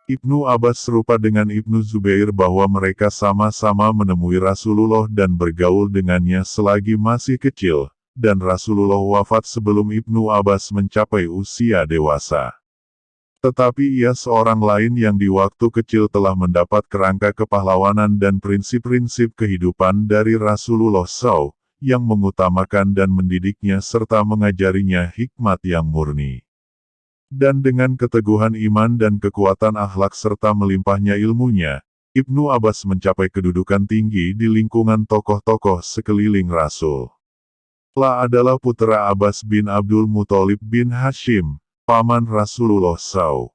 Ibnu Abbas serupa dengan Ibnu Zubair bahwa mereka sama-sama menemui Rasulullah dan bergaul dengannya selagi masih kecil, dan Rasulullah wafat sebelum Ibnu Abbas mencapai usia dewasa. Tetapi ia seorang lain yang di waktu kecil telah mendapat kerangka kepahlawanan dan prinsip-prinsip kehidupan dari Rasulullah SAW, yang mengutamakan dan mendidiknya serta mengajarinya hikmat yang murni. Dan dengan keteguhan iman dan kekuatan akhlak serta melimpahnya ilmunya, Ibnu Abbas mencapai kedudukan tinggi di lingkungan tokoh-tokoh sekeliling Rasul. La adalah putra Abbas bin Abdul Muthalib bin Hashim, paman Rasulullah SAW.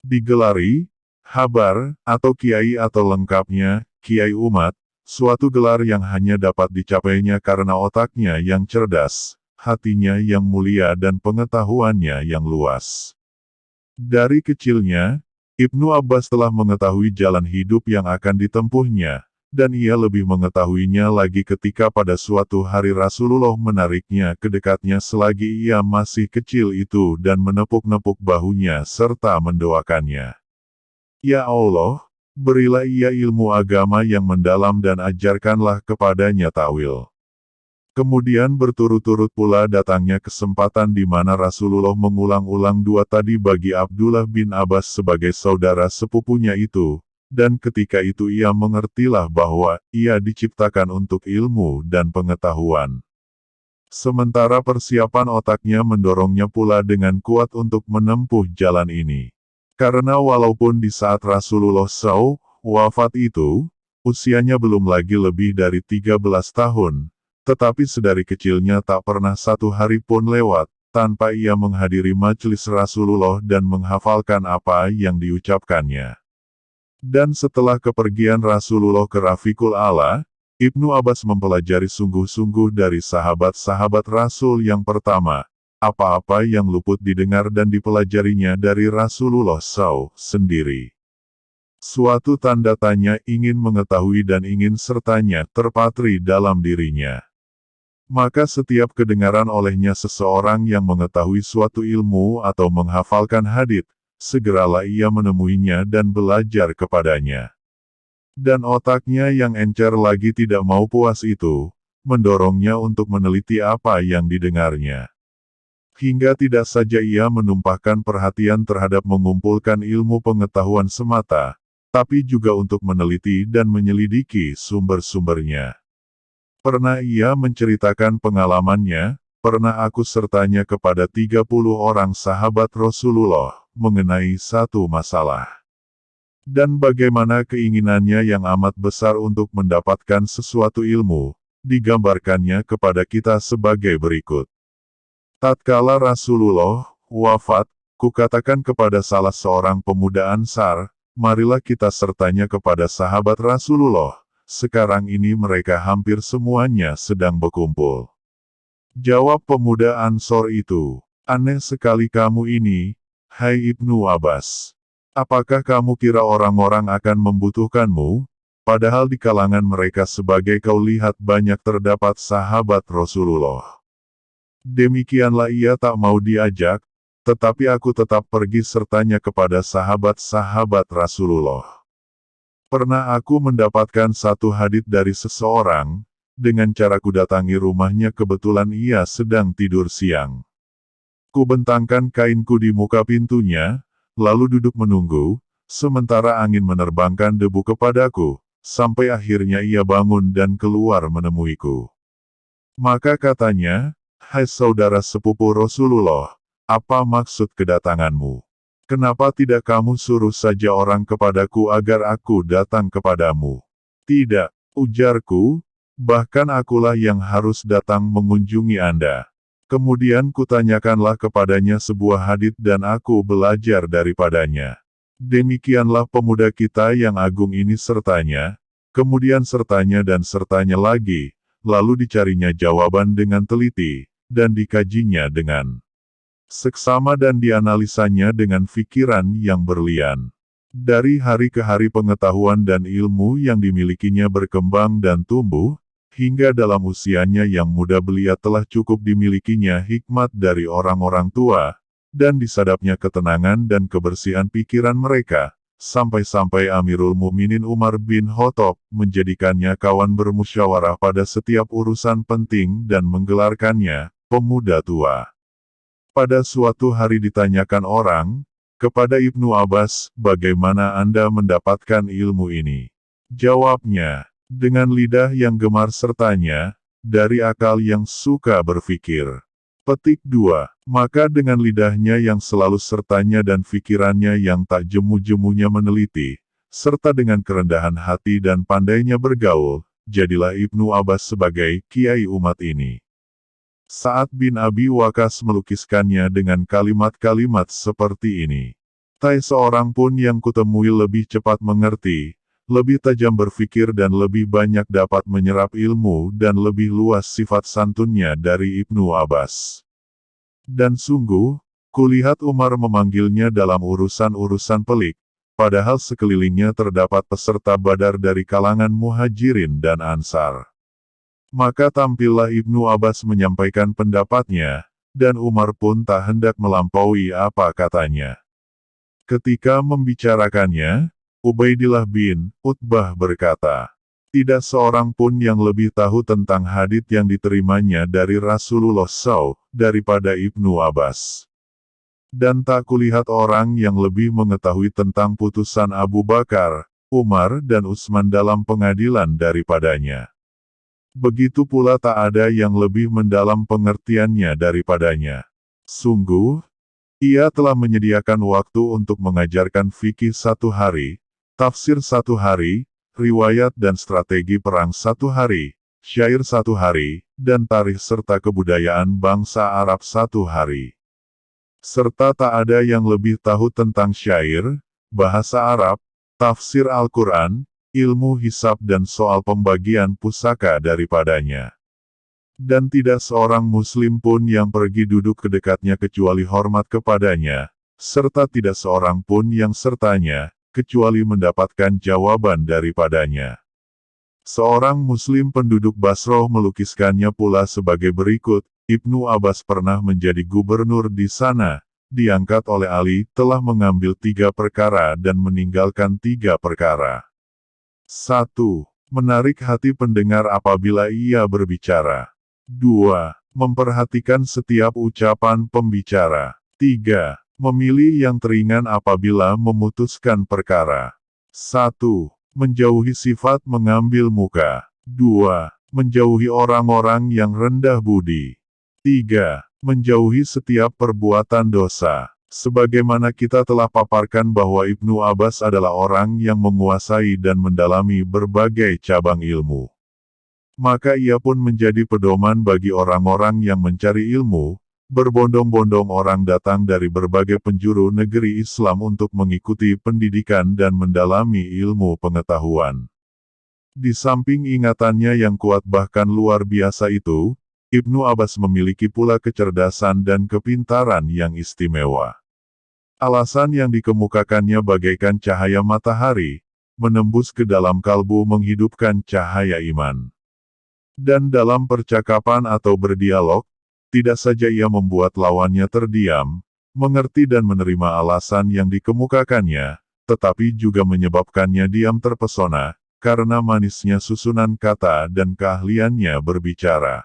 Digelari, Habar, atau Kiai atau lengkapnya, Kiai Umat, suatu gelar yang hanya dapat dicapainya karena otaknya yang cerdas, hatinya yang mulia dan pengetahuannya yang luas. Dari kecilnya, Ibnu Abbas telah mengetahui jalan hidup yang akan ditempuhnya, dan ia lebih mengetahuinya lagi ketika pada suatu hari Rasulullah menariknya ke dekatnya selagi ia masih kecil itu dan menepuk-nepuk bahunya serta mendoakannya. Ya Allah, berilah ia ilmu agama yang mendalam dan ajarkanlah kepadanya ta'wil. Kemudian berturut-turut pula datangnya kesempatan di mana Rasulullah mengulang-ulang dua tadi bagi Abdullah bin Abbas sebagai saudara sepupunya itu, dan ketika itu ia mengertilah bahwa ia diciptakan untuk ilmu dan pengetahuan. Sementara persiapan otaknya mendorongnya pula dengan kuat untuk menempuh jalan ini. Karena walaupun di saat Rasulullah SAW wafat itu, usianya belum lagi lebih dari 13 tahun, tetapi sedari kecilnya tak pernah satu hari pun lewat, tanpa ia menghadiri majelis Rasulullah dan menghafalkan apa yang diucapkannya. Dan setelah kepergian Rasulullah ke Rafiqul A'la, Ibnu Abbas mempelajari sungguh-sungguh dari sahabat-sahabat Rasul yang pertama, apa-apa yang luput didengar dan dipelajarinya dari Rasulullah SAW sendiri. Suatu tanda tanya ingin mengetahui dan ingin sertanya terpatri dalam dirinya. Maka setiap kedengaran olehnya seseorang yang mengetahui suatu ilmu atau menghafalkan hadits, segeralah ia menemuinya dan belajar kepadanya. Dan otaknya yang encer lagi tidak mau puas itu, mendorongnya untuk meneliti apa yang didengarnya. Hingga tidak saja ia menumpahkan perhatian terhadap mengumpulkan ilmu pengetahuan semata, tapi juga untuk meneliti dan menyelidiki sumber-sumbernya. Pernah ia menceritakan pengalamannya, pernah aku sertanya kepada 30 orang sahabat Rasulullah, mengenai satu masalah. Dan bagaimana keinginannya yang amat besar untuk mendapatkan sesuatu ilmu, digambarkannya kepada kita sebagai berikut. Tatkala Rasulullah wafat, kukatakan kepada salah seorang pemuda Ansar, marilah kita sertanya kepada sahabat Rasulullah. Sekarang ini mereka hampir semuanya sedang berkumpul. Jawab pemuda Ansor itu, aneh sekali kamu ini, hai Ibnu Abbas. Apakah kamu kira orang-orang akan membutuhkanmu? Padahal di kalangan mereka sebagai kau lihat banyak terdapat sahabat Rasulullah. Demikianlah ia tak mau diajak, tetapi aku tetap pergi sertanya kepada sahabat-sahabat Rasulullah. Pernah aku mendapatkan satu hadits dari seseorang, dengan cara kudatangi rumahnya kebetulan ia sedang tidur siang. Kubentangkan kainku di muka pintunya, lalu duduk menunggu, sementara angin menerbangkan debu kepadaku, sampai akhirnya ia bangun dan keluar menemuiku. Maka katanya, hai saudara sepupu Rasulullah, apa maksud kedatanganmu? Kenapa tidak kamu suruh saja orang kepadaku agar aku datang kepadamu? Tidak, ujarku, bahkan akulah yang harus datang mengunjungi Anda. Kemudian kutanyakanlah kepadanya sebuah hadits dan aku belajar daripadanya. Demikianlah pemuda kita yang agung ini sertanya, kemudian sertanya dan sertanya lagi, lalu dicarinya jawaban dengan teliti, dan dikajinya dengan seksama dan dianalisanya dengan pikiran yang berlian. Dari hari ke hari pengetahuan dan ilmu yang dimilikinya berkembang dan tumbuh, hingga dalam usianya yang muda belia telah cukup dimilikinya hikmat dari orang-orang tua, dan disadapnya ketenangan dan kebersihan pikiran mereka, sampai-sampai Amirul Mukminin Umar bin Khattab menjadikannya kawan bermusyawarah pada setiap urusan penting dan menggelarkannya pemuda tua. Pada suatu hari ditanyakan orang kepada Ibnu Abbas, bagaimana Anda mendapatkan ilmu ini? Jawabnya, dengan lidah yang gemar sertanya, dari akal yang suka berfikir. Petik 2. Maka dengan lidahnya yang selalu sertanya dan pikirannya yang tak jemu-jemunya meneliti, serta dengan kerendahan hati dan pandainya bergaul, jadilah Ibnu Abbas sebagai kiai umat ini. Sa'ad bin Abi Waqqas melukiskannya dengan kalimat-kalimat seperti ini. Tak seorang pun yang kutemui lebih cepat mengerti, lebih tajam berfikir dan lebih banyak dapat menyerap ilmu dan lebih luas sifat santunnya dari Ibnu Abbas. Dan sungguh, kulihat Umar memanggilnya dalam urusan-urusan pelik, padahal sekelilingnya terdapat peserta Badar dari kalangan Muhajirin dan Ansar. Maka tampillah Ibnu Abbas menyampaikan pendapatnya, dan Umar pun tak hendak melampaui apa katanya. Ketika membicarakannya, Ubaidillah bin Utbah berkata, tidak seorang pun yang lebih tahu tentang hadits yang diterimanya dari Rasulullah SAW daripada Ibnu Abbas. Dan tak kulihat orang yang lebih mengetahui tentang putusan Abu Bakar, Umar dan Utsman dalam pengadilan daripadanya. Begitu pula tak ada yang lebih mendalam pengertiannya daripadanya. Sungguh, ia telah menyediakan waktu untuk mengajarkan fikih 1 hari, tafsir 1 hari, riwayat dan strategi perang 1 hari, syair 1 hari, dan tarikh serta kebudayaan bangsa Arab 1 hari. Serta tak ada yang lebih tahu tentang syair, bahasa Arab, tafsir Al-Quran, ilmu hisab dan soal pembagian pusaka daripadanya. Dan tidak seorang muslim pun yang pergi duduk ke dekatnya kecuali hormat kepadanya, serta tidak seorang pun yang sertanya, kecuali mendapatkan jawaban daripadanya. Seorang muslim penduduk Basroh melukiskannya pula sebagai berikut, Ibnu Abbas pernah menjadi gubernur di sana, diangkat oleh Ali, telah mengambil 3 perkara dan meninggalkan 3 perkara. 1. Menarik hati pendengar apabila ia berbicara. 2. Memperhatikan setiap ucapan pembicara. 3. Memilih yang teringan apabila memutuskan perkara. 1. Menjauhi sifat mengambil muka. 2. Menjauhi orang-orang yang rendah budi. 3. Menjauhi setiap perbuatan dosa. Sebagaimana kita telah paparkan bahwa Ibnu Abbas adalah orang yang menguasai dan mendalami berbagai cabang ilmu. Maka ia pun menjadi pedoman bagi orang-orang yang mencari ilmu. Berbondong-bondong orang datang dari berbagai penjuru negeri Islam untuk mengikuti pendidikan dan mendalami ilmu pengetahuan. Di samping ingatannya yang kuat bahkan luar biasa itu, Ibnu Abbas memiliki pula kecerdasan dan kepintaran yang istimewa. Alasan yang dikemukakannya bagaikan cahaya matahari, menembus ke dalam kalbu menghidupkan cahaya iman. Dan dalam percakapan atau berdialog, tidak saja ia membuat lawannya terdiam, mengerti dan menerima alasan yang dikemukakannya, tetapi juga menyebabkannya diam terpesona, karena manisnya susunan kata dan keahliannya berbicara.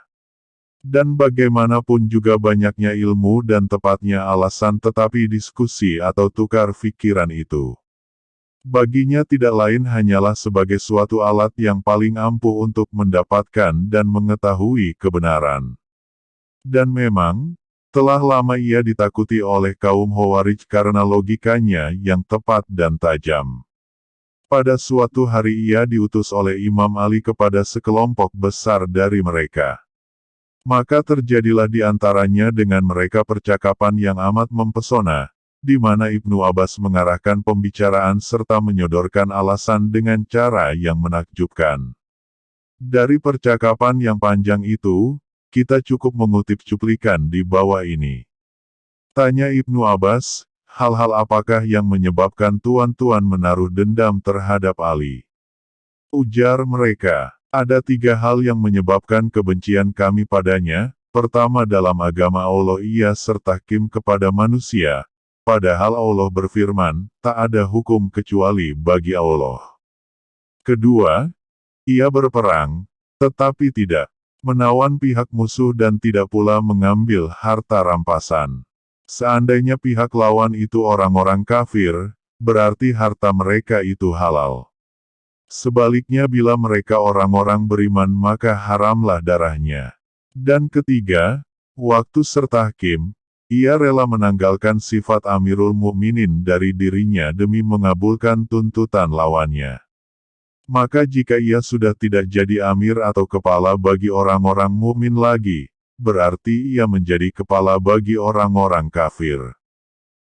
Dan bagaimanapun juga banyaknya ilmu dan tepatnya alasan tetapi diskusi atau tukar pikiran itu. Baginya tidak lain hanyalah sebagai suatu alat yang paling ampuh untuk mendapatkan dan mengetahui kebenaran. Dan memang, telah lama ia ditakuti oleh kaum Khawarij karena logikanya yang tepat dan tajam. Pada suatu hari ia diutus oleh Imam Ali kepada sekelompok besar dari mereka. Maka terjadilah di antaranya dengan mereka percakapan yang amat mempesona, di mana Ibnu Abbas mengarahkan pembicaraan serta menyodorkan alasan dengan cara yang menakjubkan. Dari percakapan yang panjang itu, kita cukup mengutip cuplikan di bawah ini. Tanya Ibnu Abbas, hal-hal apakah yang menyebabkan tuan-tuan menaruh dendam terhadap Ali? Ujar mereka, ada 3 hal yang menyebabkan kebencian kami padanya. Pertama, dalam agama Allah ia serta tahkim kepada manusia. padahal Allah berfirman, tak ada hukum kecuali bagi Allah. Kedua, ia berperang, tetapi tidak menawan pihak musuh dan tidak pula mengambil harta rampasan. Seandainya pihak lawan itu orang-orang kafir, berarti harta mereka itu halal. Sebaliknya bila mereka orang-orang beriman maka haramlah darahnya. Dan ketiga, waktu sertahkim, ia rela menanggalkan sifat Amirul Mukminin dari dirinya demi mengabulkan tuntutan lawannya. Maka jika ia sudah tidak jadi amir atau kepala bagi orang-orang mukmin lagi, berarti ia menjadi kepala bagi orang-orang kafir.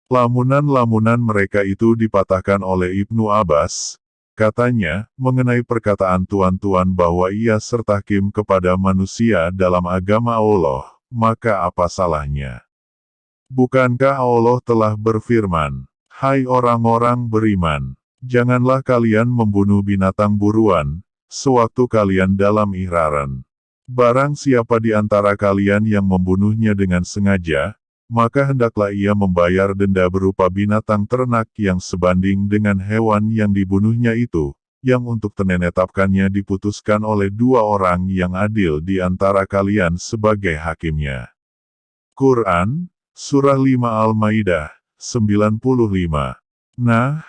Lamunan-lamunan mereka itu dipatahkan oleh Ibnu Abbas, katanya, mengenai perkataan tuan-tuan bahwa ia sertahkim kepada manusia dalam agama Allah, maka apa salahnya? Bukankah Allah telah berfirman, "Hai orang-orang beriman, janganlah kalian membunuh binatang buruan, sewaktu kalian dalam ihraran. Barang siapa di antara kalian yang membunuhnya dengan sengaja, maka hendaklah ia membayar denda berupa binatang ternak yang sebanding dengan hewan yang dibunuhnya itu, yang untuk tenenetapkannya diputuskan oleh dua orang yang adil di antara kalian sebagai hakimnya." Quran, Surah 5 Al-Maidah, 95. Nah,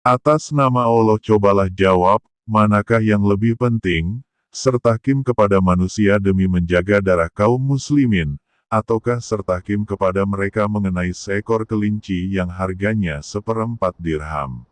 atas nama Allah cobalah jawab, manakah yang lebih penting, sertahkim kepada manusia demi menjaga darah kaum muslimin, ataukah sertahkim kepada mereka mengenai seekor kelinci yang harganya 1/4 dirham?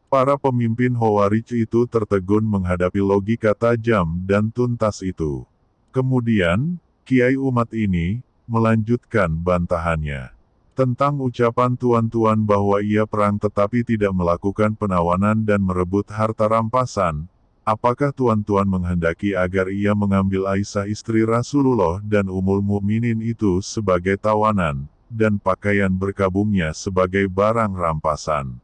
Para pemimpin Khawarij itu tertegun menghadapi logika tajam dan tuntas itu. Kemudian, kiai umat ini melanjutkan bantahannya tentang ucapan tuan-tuan bahwa ia perang tetapi tidak melakukan penawanan dan merebut harta rampasan. Apakah tuan-tuan menghendaki agar ia mengambil Aisyah istri Rasulullah dan Ummul Mukminin itu sebagai tawanan, dan pakaian berkabungnya sebagai barang rampasan?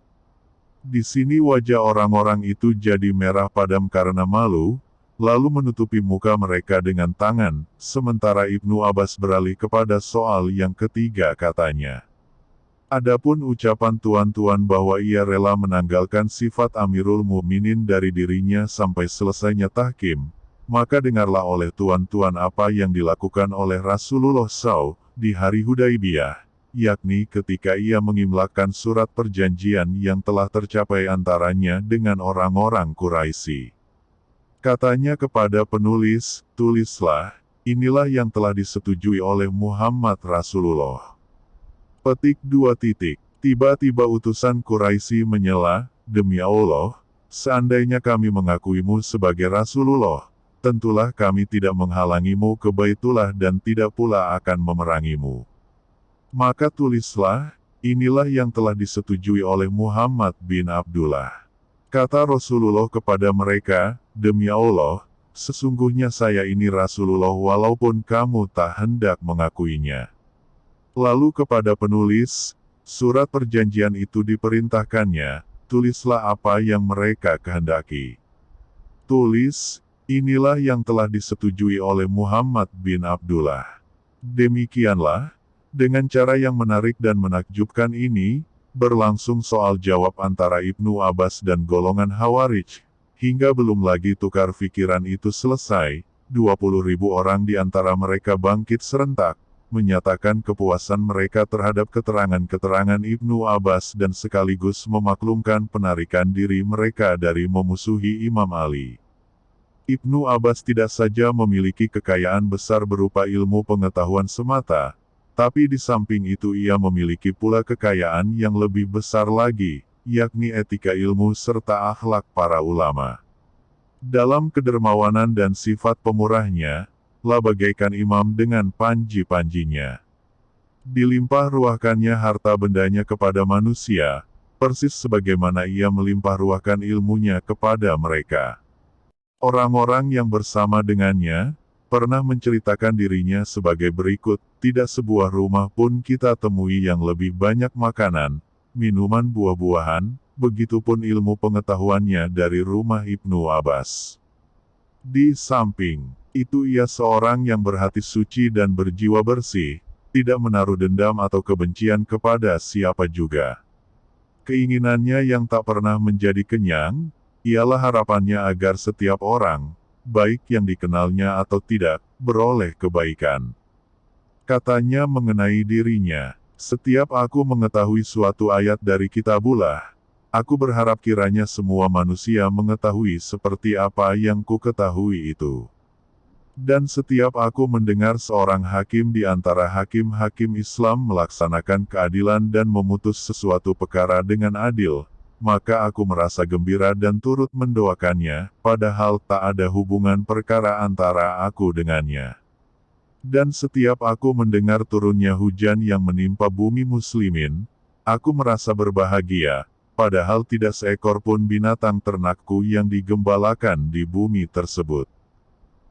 Di sini wajah orang-orang itu jadi merah padam karena malu, lalu menutupi muka mereka dengan tangan, sementara Ibnu Abbas beralih kepada soal yang ketiga katanya. Adapun ucapan tuan-tuan bahwa ia rela menanggalkan sifat Amirul Mukminin dari dirinya sampai selesainya tahkim, maka dengarlah oleh tuan-tuan apa yang dilakukan oleh Rasulullah SAW di hari Hudaibiyah, yakni ketika ia mengimlakkan surat perjanjian yang telah tercapai antaranya dengan orang-orang Quraisy. Katanya kepada penulis, tulislah, inilah yang telah disetujui oleh Muhammad Rasulullah. Petik 2. Tiba-tiba utusan Quraisy menyela, demi Allah, seandainya kami mengakuimu sebagai Rasulullah, tentulah kami tidak menghalangimu ke Baitullah dan tidak pula akan memerangimu. Maka tulislah, inilah yang telah disetujui oleh Muhammad bin Abdullah. Kata Rasulullah kepada mereka, demi Allah, sesungguhnya saya ini Rasulullah walaupun kamu tak hendak mengakuinya. Lalu kepada penulis, surat perjanjian itu diperintahkannya, tulislah apa yang mereka kehendaki. Tulis, inilah yang telah disetujui oleh Muhammad bin Abdullah. Demikianlah, dengan cara yang menarik dan menakjubkan ini, berlangsung soal jawab antara Ibnu Abbas dan golongan Khawarij, hingga belum lagi tukar pikiran itu selesai, 20.000 orang di antara mereka bangkit serentak, menyatakan kepuasan mereka terhadap keterangan-keterangan Ibnu Abbas dan sekaligus memaklumkan penarikan diri mereka dari memusuhi Imam Ali. Ibnu Abbas tidak saja memiliki kekayaan besar berupa ilmu pengetahuan semata, tapi di samping itu ia memiliki pula kekayaan yang lebih besar lagi, yakni etika ilmu serta akhlak para ulama. Dalam kedermawanan dan sifat pemurahnya, lah bagaikan imam dengan panji-panjinya. Dilimpah ruahkannya harta bendanya kepada manusia, persis sebagaimana ia melimpah ruahkan ilmunya kepada mereka. Orang-orang yang bersama dengannya, pernah menceritakan dirinya sebagai berikut, tidak sebuah rumah pun kita temui yang lebih banyak makanan, minuman buah-buahan, begitupun ilmu pengetahuannya dari rumah Ibnu Abbas. Di samping itu ia seorang yang berhati suci dan berjiwa bersih, tidak menaruh dendam atau kebencian kepada siapa juga. Keinginannya yang tak pernah menjadi kenyang, ialah harapannya agar setiap orang, baik yang dikenalnya atau tidak, beroleh kebaikan. Katanya mengenai dirinya, "Setiap aku mengetahui suatu ayat dari Kitabullah, aku berharap kiranya semua manusia mengetahui seperti apa yang ku ketahui itu. Dan setiap aku mendengar seorang hakim di antara hakim-hakim Islam melaksanakan keadilan dan memutus sesuatu perkara dengan adil, maka aku merasa gembira dan turut mendoakannya, padahal tak ada hubungan perkara antara aku dengannya. Dan setiap aku mendengar turunnya hujan yang menimpa bumi muslimin, aku merasa berbahagia, padahal tidak seekor pun binatang ternakku yang digembalakan di bumi tersebut.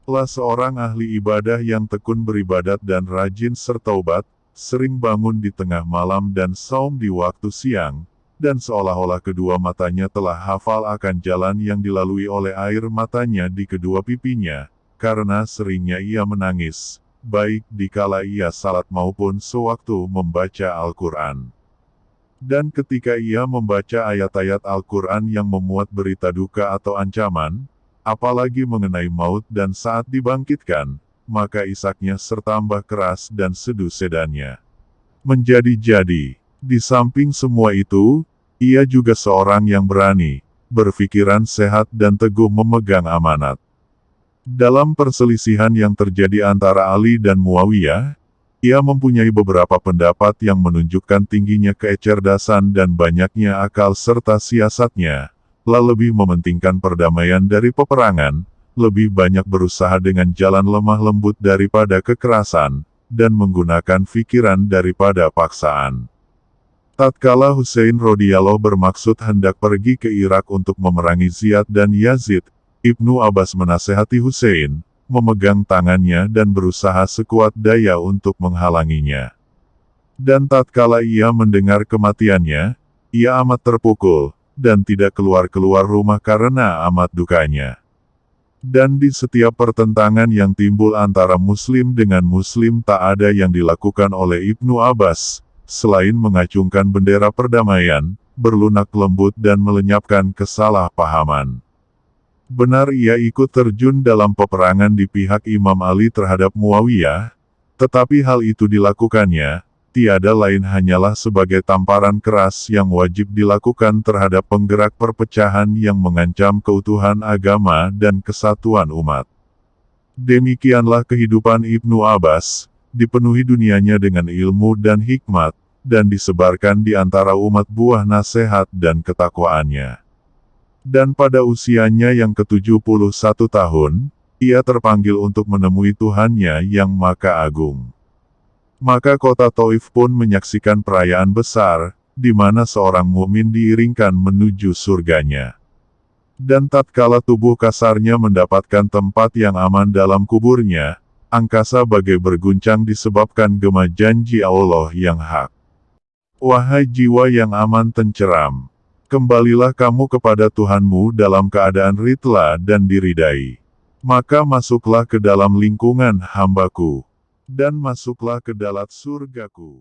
Lah seorang ahli ibadah yang tekun beribadat dan rajin sertaubat, sering bangun di tengah malam dan saum di waktu siang, dan seolah-olah kedua matanya telah hafal akan jalan yang dilalui oleh air matanya di kedua pipinya, karena seringnya ia menangis, baik dikala ia salat maupun sewaktu membaca Al-Quran. Dan ketika ia membaca ayat-ayat Al-Quran yang memuat berita duka atau ancaman, apalagi mengenai maut dan saat dibangkitkan, maka isaknya sertambah keras dan sedu sedannya menjadi-jadi. Di samping semua itu, ia juga seorang yang berani, berpikiran sehat dan teguh memegang amanat. Dalam perselisihan yang terjadi antara Ali dan Muawiyah, ia mempunyai beberapa pendapat yang menunjukkan tingginya kecerdasan dan banyaknya akal serta siasatnya. Lebih mementingkan perdamaian dari peperangan, lebih banyak berusaha dengan jalan lemah lembut daripada kekerasan, dan menggunakan pikiran daripada paksaan. Tatkala Husain radhiyallahu bermaksud hendak pergi ke Irak untuk memerangi Ziyad dan Yazid, Ibnu Abbas menasehati Husain, memegang tangannya dan berusaha sekuat daya untuk menghalanginya. Dan tatkala ia mendengar kematiannya, ia amat terpukul, dan tidak keluar-keluar rumah karena amat dukanya. Dan di setiap pertentangan yang timbul antara Muslim dengan Muslim tak ada yang dilakukan oleh Ibnu Abbas, selain mengacungkan bendera perdamaian, berlunak lembut dan melenyapkan kesalahpahaman. Benar ia ikut terjun dalam peperangan di pihak Imam Ali terhadap Muawiyah, tetapi hal itu dilakukannya, tiada lain hanyalah sebagai tamparan keras yang wajib dilakukan terhadap penggerak perpecahan yang mengancam keutuhan agama dan kesatuan umat. Demikianlah kehidupan Ibnu Abbas, dipenuhi dunianya dengan ilmu dan hikmat, dan disebarkan di antara umat buah nasihat dan ketakwaannya. Dan pada usianya yang ke-71 tahun, ia terpanggil untuk menemui Tuhannya yang Maha Agung. Maka kota Taif pun menyaksikan perayaan besar, di mana seorang mukmin diiringkan menuju surganya. Dan tatkala tubuh kasarnya mendapatkan tempat yang aman dalam kuburnya, angkasa bagai berguncang disebabkan gema janji Allah yang hak. Wahai jiwa yang aman tenceram, kembalilah kamu kepada Tuhanmu dalam keadaan ridha dan diridai. Maka masuklah ke dalam lingkungan hambaku. Dan masuklah ke dalam surgaku.